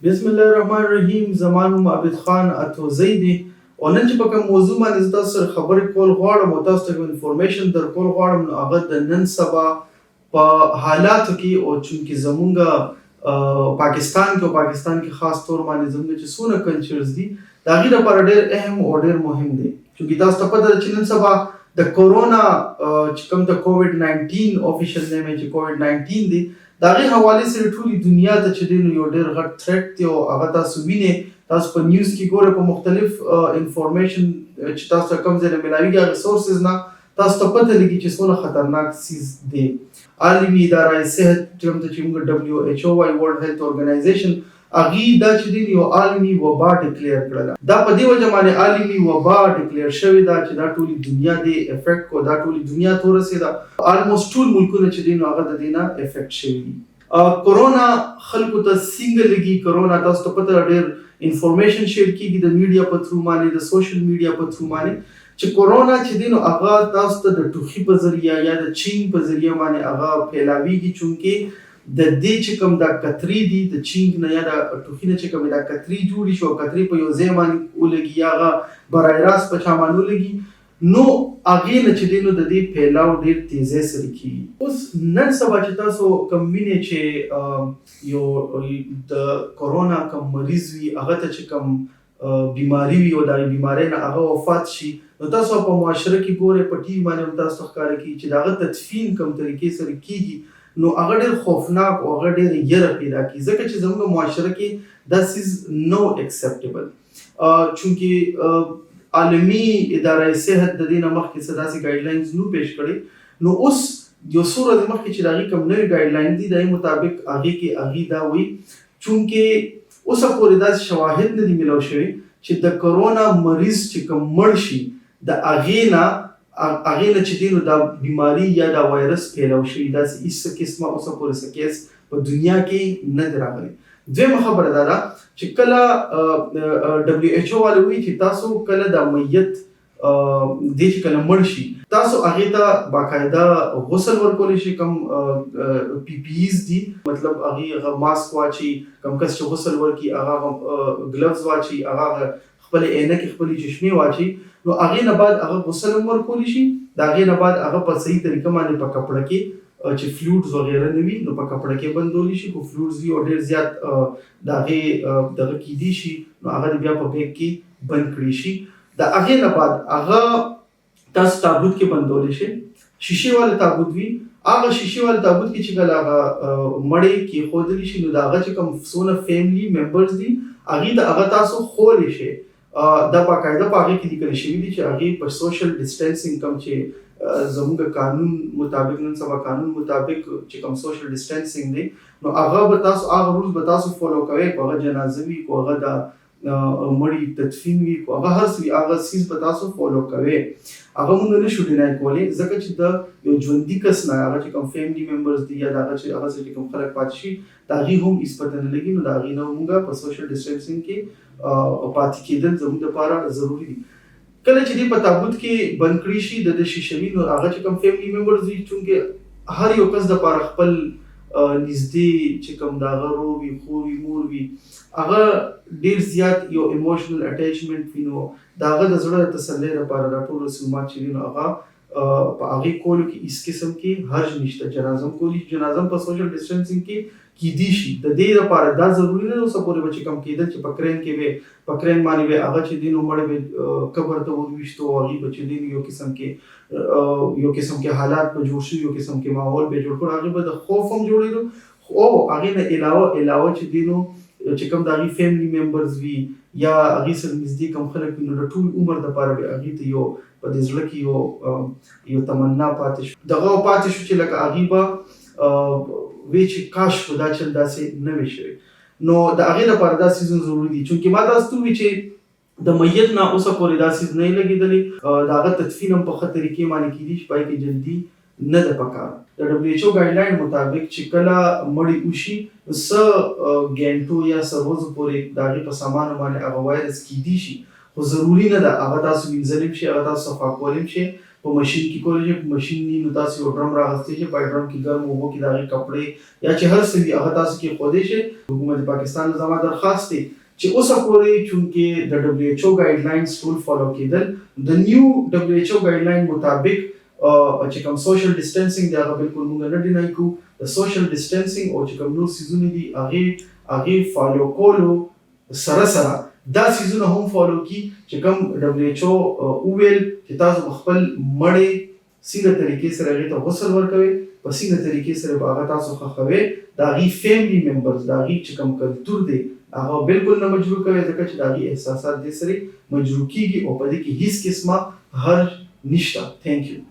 بسم الله الرحمن الرحیم. زما نوم عابد خان اتوزی دی او نن چې په کوم موضوع باندې تاسو سره خبرې کول غواړم او تاسو ته انفارمیشن درکول غواړم نو هغه د نن سبا په حالاتو کې او چونکې زمونږ پاکستان کې خاص طور باندې زمونږ چې څونه کلچرز دي د هغې لپاره ډېر اهم او ډېر مهم دی چونکې تاسو ته پته ده چې نن سبا د کرونا چې کوم د کووډ 19 افیشل نیم چې کووډ 19 دی د هغې حوالې سره ټولې دنیا ته چې دی نو یو ډېر غټ تھریټ دی او هغه تاسو وینئ تاسو په نیوز کې ګورئ په مختلف انفارمیشن چې تاسو ته کوم ځای نه میلاویږي هغه سورسز نه تاسو ته پته لګي چې څومره خطرناک څیز دی. عالمي اداره صحت کوم ته چې موږ WHO وایي ورلډ هیلث ارګنایزیشن هغې دا چې دی یو عالمي وبا ډکلیر کړله. دا په دې وجه باندې عالمي وبا ډکلیر شوې ده چې دا ټولې دنیا دې افیکټ کو دا ټولې دنیا ته ورسېده. آلموسټ ټول ملکونه چې دی نو هغه د دې نه افیکټ شوي دي. کرونا خلکو ته څنګه لګي کرونا تاسو ته پته ډېر انفارمیشن شیر کېږي د میډیا په تھرو باندې د سوشل میډیا په تھرو باندې چې کرونا چې دی نو هغه تاسو ته د ټوخي په ذریعه یا د چین په ذریعه باندې هغه پھیلاویږي چونکې د دې چې کوم دا کترې دي د چین نه یا د ټوخي نه چې کوم دا کترې جوړې شو کترې په یو ځای باندې ولګي یا هغه برای راست په چا باندې ولګي نو هغې نه چې دی نو د دې پھیلاو ډېر تیزۍ سره کېږي. اوس نن سبا چې تاسو کوم وینئ چې یو د کرونا کوم مریض وي هغه ته چې کوم بیماری وي او د بیمارۍ نه هغه وفات شي نو تاسو په معاشره کې ګورئ په ټي وي باندې هم تاسو ته ښکاره کېږي چې د هغه تدفین کوم طریقې سره کېږي نو هغه ډېر خوفناک او هغه ډېر یره پیدا کړي ځکه چې زموږ معاشره کې دا څیز نو اکسپټیبل چونکې عالمي اداره صحت د دې نه مخکې څه داسې ګایډلاینز نو پیش کړي نو اوس یو څو ورځې مخکې چې د هغې کوم نوې ګایډلاین دي د هغې مطابق هغې دا وایي چونکې اوسه پورې داسې شواهد نه دي میلاو شوي چې د کرونا مریض چې کوم مړ شي د هغې نه چې دی نو دا بیماری یا دا وایرس پھیلاو شوي داسې هېڅ قسمه اوسه پورې څه کیس په دنیا کې نه دی راغلی. دویمه خبره دا ده چې کله WHO والے وایي چې تاسو کله دا میت دی چې کله مړ شي تاسو هغې ته باقاعده غسل ورکولی شي کوم PPEs دي مطلب هغې ماسک واچي کوم کس چې غسل ورکړي هغه ګلوز واچي هغه خپلې عینکې خپلې چشمې واچي نو هغې نه بعد هغه غسل هم ورکولی شي د هغې نه بعد هغه په صحیح طریقه باندې په کپړه کې چې فلوډز وغیره نه وي نو په کپړه کې بندولی شي خو فلوډز وي او ډېر زیات د هغې دغه کیدی شي نو هغه بیا په بیگ کې بند کړي شي. د هغې نه بعد هغه تاسو تابوت کې بندولی شي شیشې والا تابوت وي هغه شیشې والا تابوت کې چې کله هغه مړی کېښودلی شي نو د هغه چې کوم څونه فیملی ممبرز دي هغې د هغه تاسو خولی شي دا باقاعده په هغې کې لیکل شوي دي چې هغې په سوشل ډسټنسینګ کوم چې زموږ قانون مطابق نن سبا قانون مطابق چې کوم سوشل ډسټنسینګ دی نو هغه به تاسو هغه رولز به تاسو فالو کوئ که هغه جنازه وي که هغه د مړي تدفین وي که هغه هر څه وي هغه څیز به تاسو فالو کوئ هغه موږ نه شو ډینای کولی ځکه چې د یو ژوندي کس نه هغه چې کوم فیملی ممبرز دي یا د هغه چې کوم خلک پاتې شي د هغې هم هېڅ پته نه لګي نو د هغې نه موږ په سوشل ډسټنسینګ کې پاتې کېدل زموږ لپاره ضروري دي. کله چې دې په تابوت کې بند کړي شي د شیشوي نو هغه چې کوم فیملی ممبرز وي چونکې هر یو کس دپاره خپل نږدې چې کوم د هغه ورور وي خور وي مور وي هغه ډېر زیات یو ایموشنل اټیچمنټ وي نو د هغه د زړه د تسلی لپاره دا ټول رسومات چې وي نو هغه په هغې کولو کې هېڅ قسم کې حرج نشته. جنازه هم کولی شي جنازه هم په سوشل ډسټنسینګ کې کیدی شي د دې لپاره دا ضروري نه ده اوسه پورې به چې کوم کېدل چې په کرین کې به په کرین باندې به هغه چې دی نو مړی به قبر ته ورویشتو هغې به چې دی یو قسم کې حالات به جوړ شي یو قسم کې ماحول به جوړ کړو هغې به د خوف هم جوړېدو او هغې نه علاوه چې دی نو چې کوم د هغې فیملی ممبرز وي یا هغې سره نږدې کوم خلک وي نو د ټول عمر دپاره به هغې ته یو په دې زړه کې یو تمنا پاتې شو دغه پاتې شو چې لکه هغې به وی چې کاش په دا چل داسې نه وي شوی نو د هغې لپاره دا څیزونه ضروري دي چونکې ما تاسو ته ووایي چې د میت نه اوسه پورې دا څیز نه یې لګېدلی د هغه تدفین هم په ښه طریقې باندې کېدي چې پای کې جلدي نه ده پکار. د WHO ګایډلاین مطابق چې کله مړی وشي څه ګینټو یا څه ورځو پورې د هغې په سامانو باندې هغه وایرس کیدی شي خو ضروري نه ده هغه تاسو وینځلی شي هغه تاسو صفا کولی شي په ماشین کې کولی شئ. په ماشین نی نو تاسو یو ډرم راغستی شئ، په ډرم کې ګرم اوبو کې د هغې کپړې یا چې هر څه وي هغه تاسو کې ښودی شئ. حکومت پاکستان ته زما درخواست دی چې اوسه پورې چونکې د WHO ګایډلاینز ټول فالو کېدل، د نیو WHO ګایډلاین مطابق چې کوم سوشل ډسټنسینګ دی هغه بالکل موږ نه ډینای کوو. د سوشل ډسټنسینګ او چې کوم نور څیزونه دي هغې فالو کولو سره سره دا څیزونه هم فالو کړي چې کوم WHO وویل چې تاسو په خپل مړې څنګه طریقې سره هغې ته غسل ورکوئ، په څنګه طریقې سره به هغه تاسو ښخوئ، د هغې فیملی ممبرز د هغې چې کوم کلتور دی هغه بالکل نه مجبور کوئ، ځکه چې د هغې احساسات دې سره مجبور کېږي او په دې کې هیڅ قسمه حرج نشته. تھینک یو.